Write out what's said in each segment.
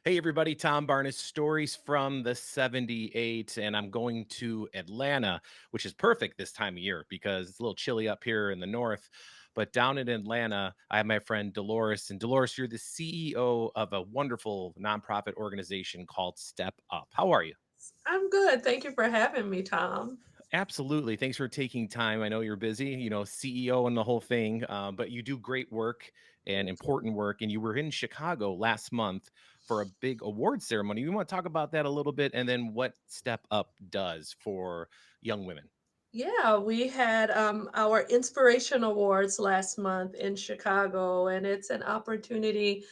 Hey everybody, Tom Barnes, stories from the 78, and I'm going to Atlanta, which is perfect this time of year because it's a little chilly up here in the north. But down in Atlanta, I have my friend Dolores, and Dolores, you're the CEO of a wonderful nonprofit organization called Step Up. How are you? I'm good. Thank you for having me, Tom. Absolutely. Thanks for taking time. I know you're busy, CEO and the whole thing, but you do great work and important work. And you were in Chicago last month for a big award ceremony. We want to talk about that a little bit and then what Step Up does for young women. Yeah, we had our Inspiration Awards last month in Chicago, and it's an opportunity,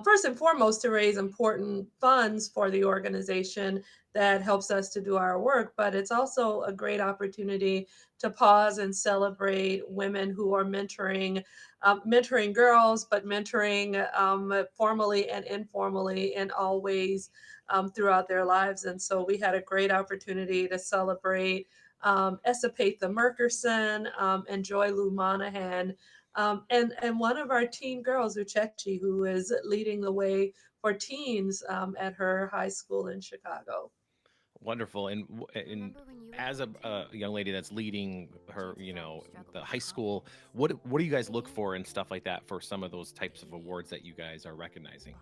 first and foremost, to raise important funds for the organization that helps us to do our work. But it's also a great opportunity to pause and celebrate women who are mentoring girls, but mentoring formally and informally in all ways throughout their lives. And so we had a great opportunity to celebrate Esapatha Murkerson, and Joy Lou Monahan, and one of our teen girls, Uchechi, who is leading the way for teens at her high school in Chicago. Wonderful. And as a young lady that's leading her, the high school, what do you guys look for and stuff like that for some of those types of awards that you guys are recognizing?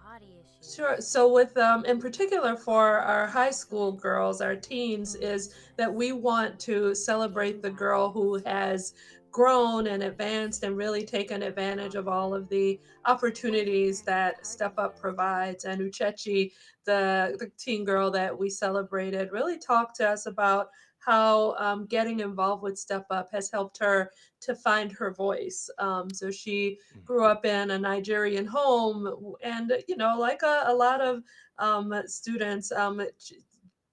Sure. So, with in particular for our high school girls, our teens, is that we want to celebrate the girl who has grown and advanced and really taken advantage of all of the opportunities that Step Up provides. And Uchechi, the teen girl that we celebrated, really talked to us about how getting involved with Step Up has helped her to find her voice. So she grew up in a Nigerian home, and like a lot of students,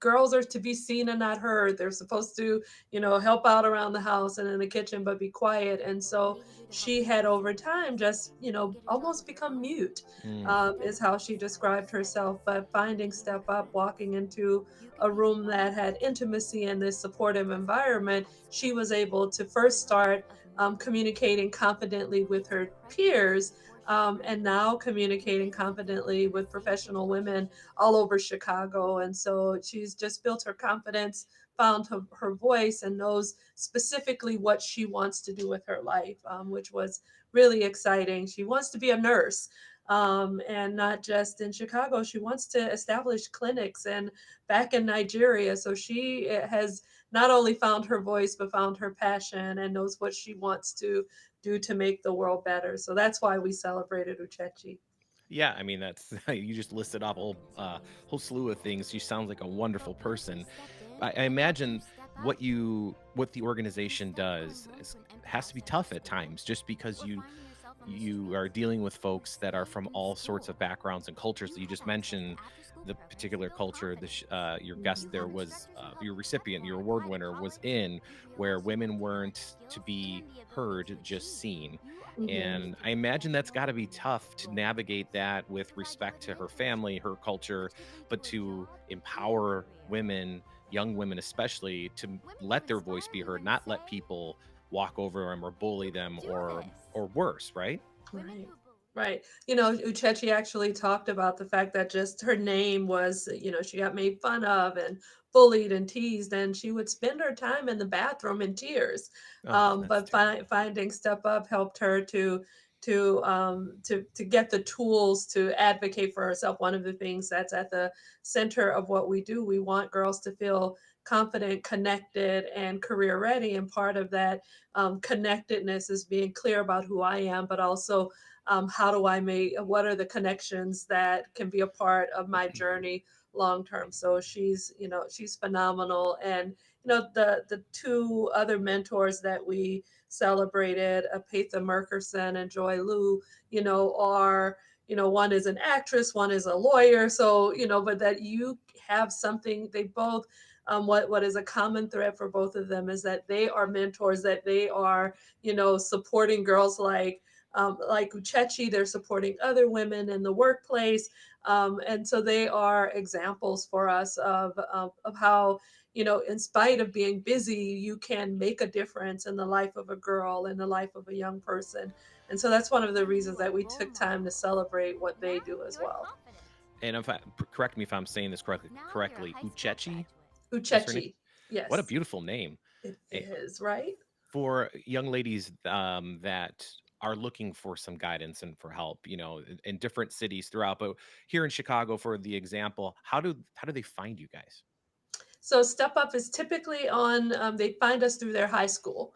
girls are to be seen and not heard. They're supposed to, help out around the house and in the kitchen, but be quiet. And so she had over time just, almost become mute, Mm. is how she described herself. But finding Step Up, walking into a room that had intimacy in this supportive environment, she was able to first start communicating confidently with her peers, and now communicating confidently with professional women all over Chicago. And so she's just built her confidence, found her voice, and knows specifically what she wants to do with her life, which was really exciting. She wants to be a nurse. And not just in Chicago, she wants to establish clinics and back in Nigeria. So she has not only found her voice, but found her passion and knows what she wants to do to make the world better. So that's why we celebrated Uchechi. Yeah, I mean that's you just listed off a whole slew of things. She sounds like a wonderful person. I imagine what the organization does has to be tough at times, just because you are dealing with folks that are from all sorts of backgrounds and cultures. You just mentioned the particular culture your guest there was your recipient, your award winner was in, where women weren't to be heard, just seen. Mhm. And I imagine that's got to be tough to navigate that with respect to her family, her culture, but to empower women, young women especially, to let their voice be heard, not let people walk over them or bully them or worse, right? Right. Right. Uchechi actually talked about the fact that just her name was, she got made fun of and bullied and teased, and she would spend her time in the bathroom in tears. Oh, that's But terrible. finding Step Up helped her to get the tools to advocate for herself. One of the things that's at the center of what we do, we want girls to feel confident, connected, and career ready. And part of that connectedness is being clear about who I am, but also how do I make, what are the connections that can be a part of my journey long term. So she's phenomenal. And the two other mentors that we celebrated, Patha Murkerson and Joy Lou, are, one is an actress, one is a lawyer. So, but that you have something, they both, what is a common thread for both of them is that they are mentors, that they are, supporting girls like Uchechi. They're supporting other women in the workplace. And so they are examples for us of how, in spite of being busy, you can make a difference in the life of a girl, in the life of a young person. And so that's one of the reasons that we took time to celebrate what they do as well. And if correct me if I'm saying this correctly, Uchechi, is her name? Uchechi. What a Yes, beautiful name. it Eh, is, right? for young ladies that are looking for some guidance and for help, in different cities throughout, but here in Chicago, for the example, how do they find you guys? So Step Up is typically on, they find us through their high school.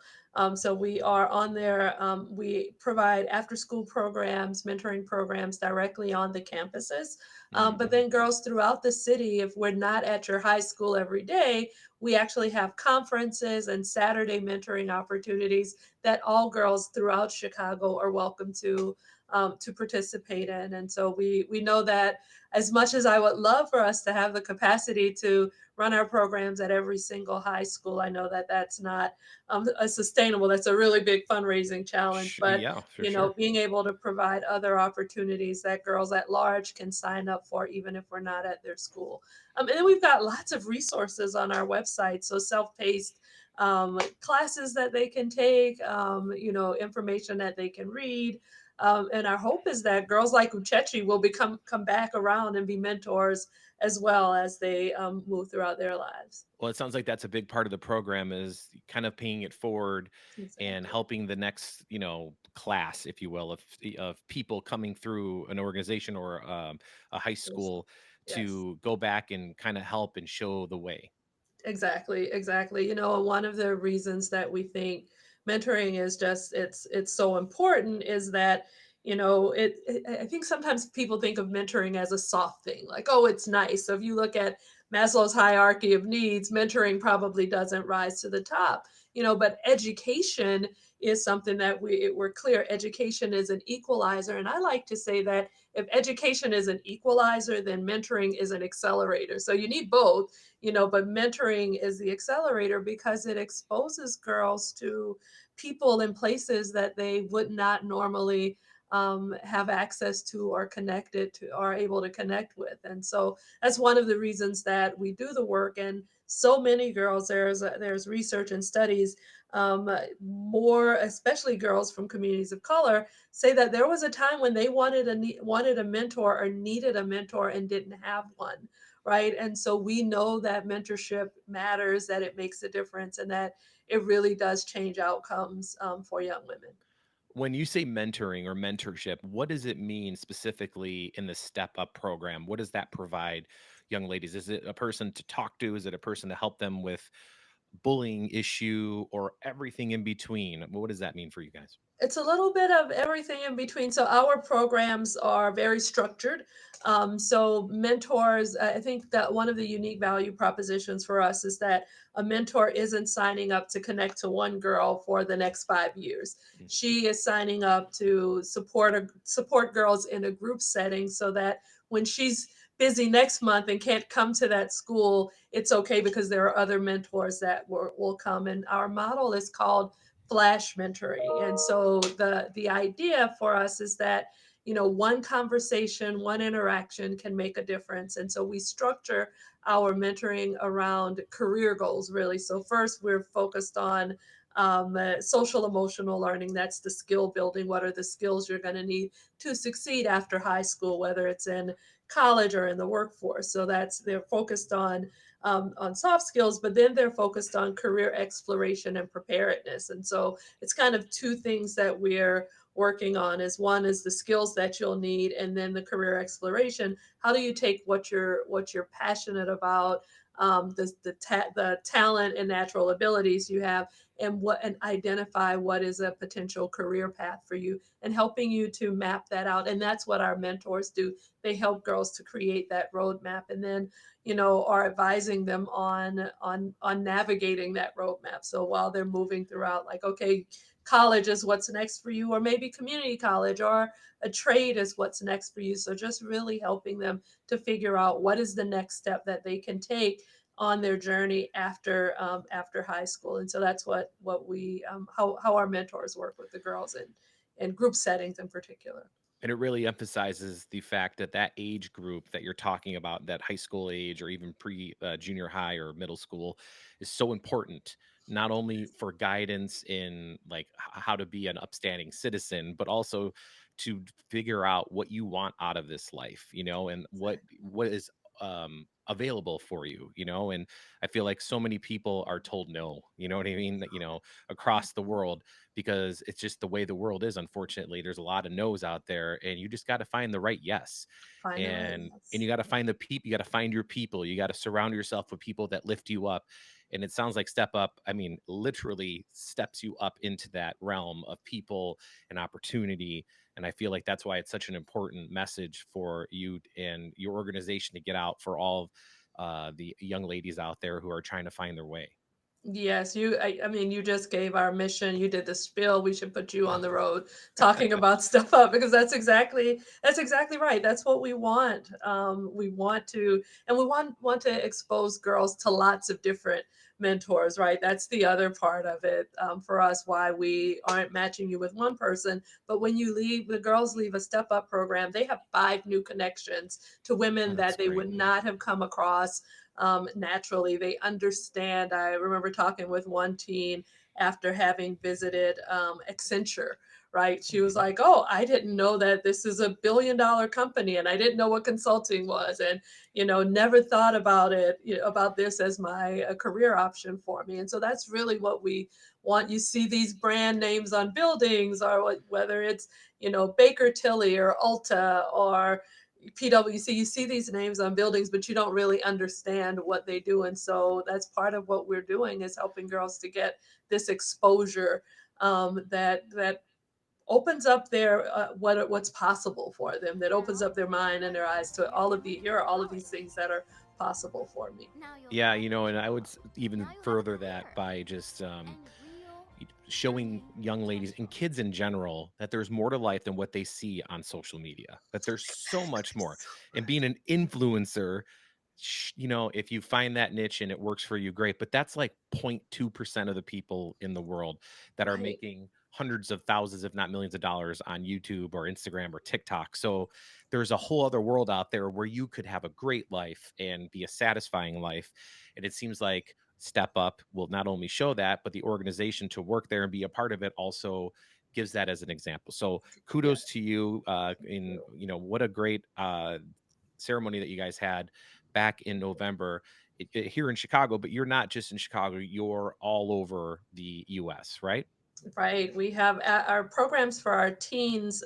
So we are on there. We provide after school programs, mentoring programs directly on the campuses. But Hmm. then girls throughout the city, if we're not at your high school every day, we actually have conferences and Saturday mentoring opportunities that all girls throughout Chicago are welcome to participate in. And so we know that as much as I would love for us to have the capacity to run our programs at every single high school. I know that that's not a sustainable. That's a really big fundraising challenge. But Yeah, for sure. being able to provide other opportunities that girls at large can sign up for, even if we're not at their school. And then we've got lots of resources on our website. So self-paced classes that they can take, information that they can read. And our hope is that girls like Uchechi will come back around and be mentors as well as they move throughout their lives. Well, it sounds like that's a big part of the program, is kind of paying it forward and Exactly. helping the next, class, if you will, of people coming through an organization or a high Yes. school Yes. to go back and kind of help and show the way. Exactly, exactly. One of the reasons that we think mentoring is just it's so important is that, I think sometimes people think of mentoring as a soft thing, like, oh, it's nice. So if you look at Maslow's hierarchy of needs, mentoring probably doesn't rise to the top. But education is something that we're clear. Education is an equalizer. And I like to say that if education is an equalizer, then mentoring is an accelerator. So you need both, but mentoring is the accelerator because it exposes girls to people and places that they would not normally have access to or connected to or able to connect with. And so that's one of the reasons that we do the work. And so many girls, there's research and studies, more especially girls from communities of color, say that there was a time when they wanted a mentor or needed a mentor and didn't have one, right? And so we know that mentorship matters, that it makes a difference, and that it really does change outcomes for young women. When you say mentoring or mentorship, what does it mean specifically in the Step Up program? What does that provide young ladies? Is it a person to talk to? Is it a person to help them with bullying issue or everything in between? What does that mean for you guys? It's a little bit of everything in between. So our programs are very structured. So mentors, I think that one of the unique value propositions for us is that a mentor isn't signing up to connect to one girl for the next 5 years. Mm. She is signing up to support girls in a group setting so that when she's busy next month and can't come to that school, it's okay because there are other mentors that will come. And our model is called flash mentoring. And so the idea for us is that, one conversation, one interaction can make a difference. And so we structure our mentoring around career goals, really. So first, we're focused on social emotional learning. That's the skill building. What are the skills you're going to need to succeed after high school, whether it's in college or in the workforce? So they're focused on soft skills, but then they're focused on career exploration and preparedness. And so it's kind of two things that we're working on. Is one is the skills that you'll need, and then the career exploration. How do you take what you're passionate about, the talent and natural abilities you have, and identify what is a potential career path for you, and helping you to map that out. And that's what our mentors do. They help girls to create that roadmap, and then are advising them on navigating that roadmap. So while they're moving throughout, like, okay, college is what's next for you, or maybe community college, or a trade is what's next for you. So just really helping them to figure out what is the next step that they can take on their journey after high school. And so that's what we how our mentors work with the girls in group settings in particular. And it really emphasizes the fact that that age group that you're talking about, that high school age or even pre junior high or middle school, is so important, not only for guidance in like how to be an upstanding citizen, but also to figure out what you want out of this life, and what is available for you, and I feel like so many people are told no, you know what I mean, that, across the world, because it's just the way the world is. Unfortunately, there's a lot of no's out there, and you just got to find the right yes. Find the right And yes. you got to find the people, you got to find your people, you got to surround yourself with people that lift you up. And it sounds like Step Up, I mean, literally steps you up into that realm of people and opportunity. And I feel like that's why it's such an important message for you and your organization to get out for all of the young ladies out there who are trying to find their way. Yes, I mean, you just gave our mission. You did the spiel. We should put you on the road talking about stuff up because that's exactly right. That's what we want. We want to, and we want to expose girls to lots of different mentors, right? That's the other part of it for us. Why we aren't matching you with one person, but when you leave, the girls leave a step up program, they have 5 new connections to women Oh, that that's they great. would not have come across naturally. They understand. I remember talking with one teen after having visited Accenture. Right. She was Mhm. like, oh, I didn't know that this is a $1 billion company and I didn't know what consulting was. And, never thought about it, about this as my career option for me. And so that's really what we want. You see these brand names on buildings or whether it's, Baker Tilly or Ulta or PwC, you see these names on buildings, but you don't really understand what they do. And so that's part of what we're doing is helping girls to get this exposure that opens up their what's possible for them, that opens up their mind and their eyes to here are all of these things that are possible for me. Yeah, and I would even further that by just showing young ladies and kids in general that there's more to life than what they see on social media, that there's so much Exactly. more. So And being an influencer, if you find that niche and it works for you, great. But that's like 0.2% of the people in the world that are right. making hundreds of thousands, if not millions of dollars on YouTube or Instagram or TikTok. So there's a whole other world out there where you could have a great life and be a satisfying life. And it seems like Step Up will not only show that, but the organization to work there and be a part of it also gives that as an example. So kudos Yes. to you. In what a great ceremony that you guys had back in November here in Chicago. But you're not just in Chicago; you're all over the U.S., right? Right. We have our programs for our teens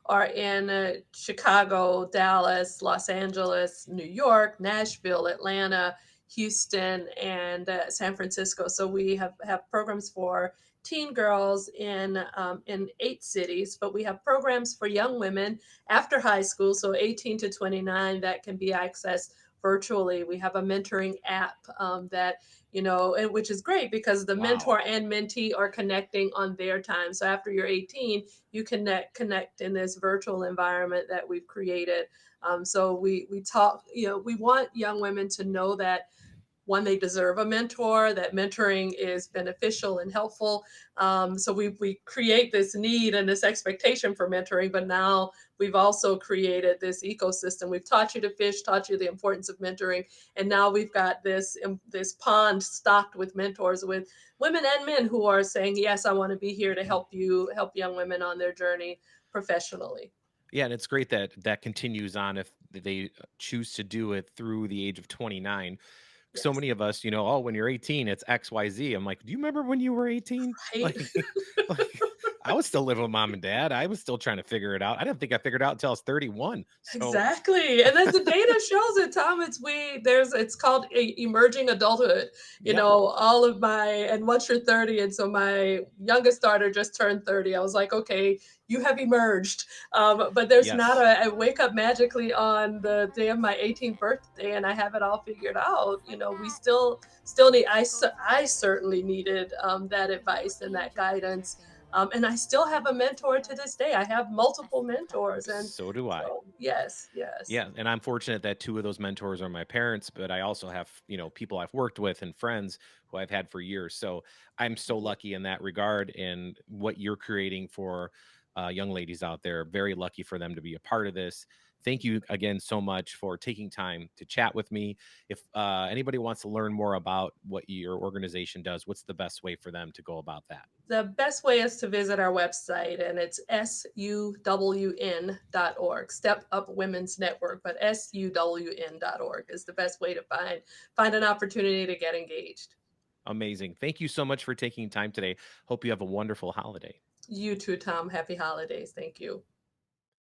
are in Chicago, Dallas, Los Angeles, New York, Nashville, Atlanta, Houston, and San Francisco. So we have programs for teen girls in 8 cities, but we have programs for young women after high school, so 18 to 29, that can be accessed virtually. We have a mentoring app that and which is great because the Wow. mentor and mentee are connecting on their time. So after you're 18, you connect in this virtual environment that we've created. So we talk, we want young women to know that one, they deserve a mentor, that mentoring is beneficial and helpful. So we create this need and this expectation for mentoring, but now we've also created this ecosystem. We've taught you to fish, taught you the importance of mentoring, and now we've got this pond stocked with mentors, with women and men who are saying, yes, I want to be here to help young women on their journey professionally. Yeah, and it's great that that continues on if they choose to do it through the age of 29. So Yes. many of us, oh, when you're 18, it's XYZ. I'm like, do you remember when you were 18? Right. Like, like I was still living with mom and dad. I was still trying to figure it out. I didn't think I figured it out until I was 31. So Exactly. And as the data shows it, Tom, it's called emerging adulthood. yeah, All of and once you're 30, and so my youngest daughter just turned 30. I was like, okay, you have emerged. But there's not yes. I wake up magically on the day of my 18th birthday and I have it all figured out. We still need, I certainly needed that advice and that guidance. And I still have a mentor to this day. I have multiple mentors. And So do I. so, yes, yes. Yeah, and I'm fortunate that two of those mentors are my parents, but I also have, people I've worked with and friends who I've had for years. So I'm so Right. lucky in that regard. And what you're creating for young ladies out there, very lucky for them to be a part of this. thank you again so much for taking time to chat with me. If anybody wants to learn more about what your organization does, what's the best way for them to go about that? The best way is to visit our website, and it's suwn.org, Step Up Women's Network, but suwn.org is the best way to find an opportunity to get engaged. Amazing. Thank you so much for taking time today. Hope you have a wonderful holiday. You too, Tom. Happy holidays. Thank you.